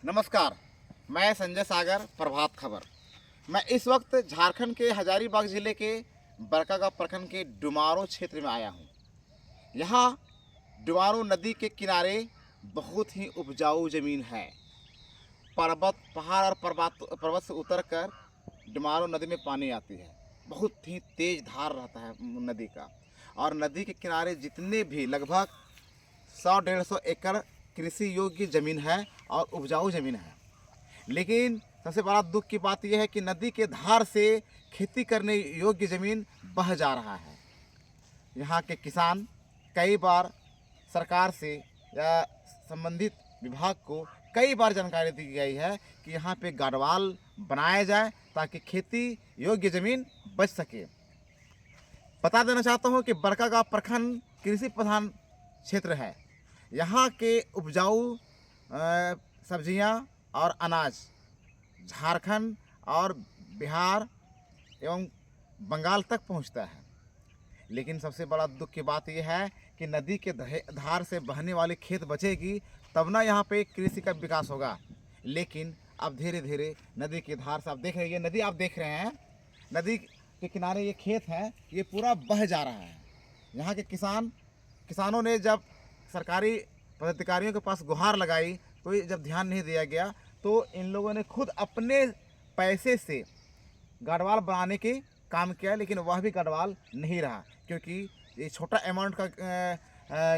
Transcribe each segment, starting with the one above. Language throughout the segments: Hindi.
नमस्कार, मैं संजय सागर, प्रभात खबर। मैं इस वक्त झारखंड के हजारीबाग ज़िले के बड़कागांव प्रखंड के डुमारो क्षेत्र में आया हूँ। यहाँ डुमारो नदी के किनारे बहुत ही उपजाऊ ज़मीन है। पर्वत, पहाड़ और पर्वत से उतरकर डुमारो नदी में पानी आती है। बहुत ही तेज धार रहता है नदी का। और नदी के किनारे जितने भी लगभग 100-150 एकड़ कृषि योग्य ज़मीन है और उपजाऊ ज़मीन है। लेकिन सबसे बड़ा दुख की बात यह है कि नदी के धार से खेती करने योग्य ज़मीन बह जा रहा है। यहाँ के किसान कई बार सरकार से या संबंधित विभाग को कई बार जानकारी दी गई है कि यहाँ पे गाढ़वाल बनाया जाए ताकि खेती योग्य ज़मीन बच सके। बता देना चाहता हूँ कि बड़कागांव प्रखंड कृषि प्रधान क्षेत्र है। यहाँ के उपजाऊ सब्जियाँ और अनाज झारखंड और बिहार एवं बंगाल तक पहुँचता है। लेकिन सबसे बड़ा दुख की बात यह है कि नदी के धार से बहने वाली खेत बचेगी तब ना यहाँ पे कृषि का विकास होगा। लेकिन अब धीरे धीरे नदी के धार से आप देख रहे हैं, ये नदी आप देख रहे हैं, नदी के किनारे ये खेत है, ये पूरा बह जा रहा है। यहाँ के किसानों ने जब सरकारी पदाधिकारियों के पास गुहार लगाई तो ये जब ध्यान नहीं दिया गया तो इन लोगों ने खुद अपने पैसे से गाढ़वाल बनाने के काम किया। लेकिन वह भी गाढ़वाल नहीं रहा क्योंकि ये छोटा अमाउंट का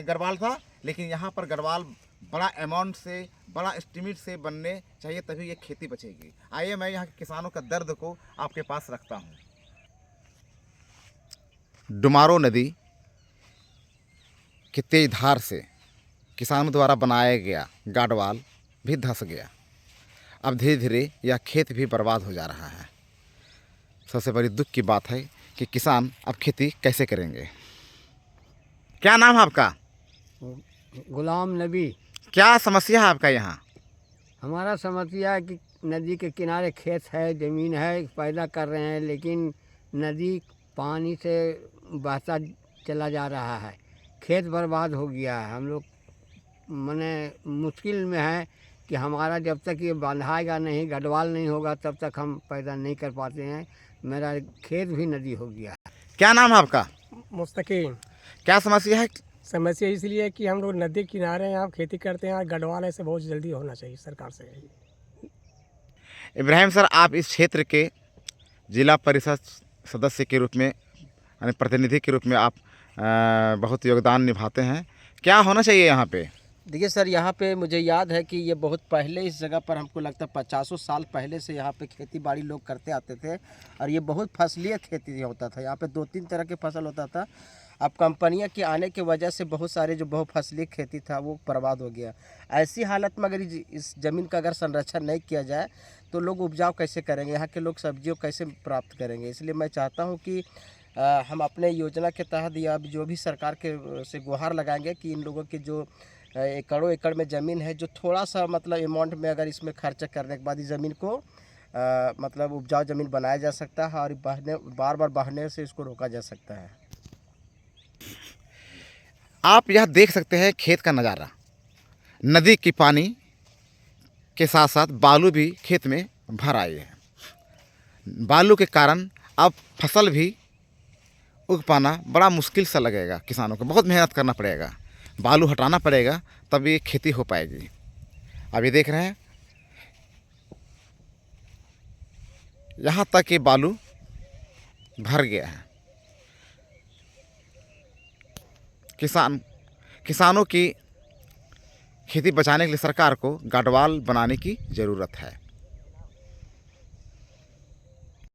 गाढ़वाल था। लेकिन यहाँ पर गाढ़वाल बड़ा अमाउंट से, बड़ा एस्टीमेट से बनने चाहिए, तभी ये खेती बचेगी। आइए मैं यहाँ के किसानों का दर्द को आपके पास रखता हूँ। डुमारो नदी की तेज धार से किसानों द्वारा बनाया गया गाढ़वाल भी धंस गया। अब धीरे धीरे यह खेत भी बर्बाद हो जा रहा है। सबसे बड़ी दुख की बात है कि किसान अब खेती कैसे करेंगे। क्या नाम है आपका? गुलाम नबी। क्या समस्या है आपका यहाँ? हमारा समस्या है कि नदी के किनारे खेत है, ज़मीन है, पैदा कर रहे हैं, लेकिन नदी पानी से बहता चला जा रहा है, खेत बर्बाद हो गया है। हम लोग मने मुश्किल में है कि हमारा जब तक ये बंधाएगा नहीं, गढ़वाल नहीं होगा, तब तक हम पैदा नहीं कर पाते हैं। मेरा खेत भी नदी हो गया है। क्या नाम है आपका? मुस्तकीम। क्या समस्या है? समस्या इसलिए है कि हम लोग नदी किनारे यहाँ खेती करते हैं, गढ़वाल ऐसे बहुत जल्दी होना चाहिए सरकार से। इब्राहिम सर, आप इस क्षेत्र के जिला परिषद सदस्य के रूप में, यानी प्रतिनिधि के रूप में आप बहुत योगदान निभाते हैं। क्या होना चाहिए यहाँ पे? देखिए सर, यहाँ पे मुझे याद है कि ये बहुत पहले इस जगह पर, हमको लगता है 50 साल पहले से यहाँ पे खेती बाड़ी लोग करते आते थे और ये बहुत फसलीय खेती होता था। यहाँ पे 2-3 तरह के फसल होता था। अब कंपनियां के आने की वजह से बहुत सारे जो बहुफसली खेती था वो बर्बाद हो गया। ऐसी हालत में अगर इस ज़मीन का अगर संरक्षण नहीं किया जाए तो लोग उपजाऊ कैसे करेंगे, यहाँ के लोग सब्जियों कैसे प्राप्त करेंगे। इसलिए मैं चाहता हूँ कि हम अपने योजना के तहत या जो भी सरकार के से गुहार लगाएंगे कि इन लोगों की जो एकड़ों एकड़ में ज़मीन है, जो थोड़ा सा मतलब अमाउंट में अगर इसमें खर्चा करने के बाद इस ज़मीन को मतलब उपजाऊ ज़मीन बनाया जा सकता है और बार बार बहने से इसको रोका जा सकता है। आप यह देख सकते हैं खेत का नज़ारा। नदी की पानी के साथ साथ बालू भी खेत में भर आई है। बालू के कारण अब फसल भी उग पाना बड़ा मुश्किल सा लगेगा। किसानों को बहुत मेहनत करना पड़ेगा, बालू हटाना पड़ेगा, तब ये खेती हो पाएगी। अब ये देख रहे हैं, यहाँ तक ये बालू भर गया है। किसानों की खेती बचाने के लिए सरकार को गाढ़वाल बनाने की ज़रूरत है।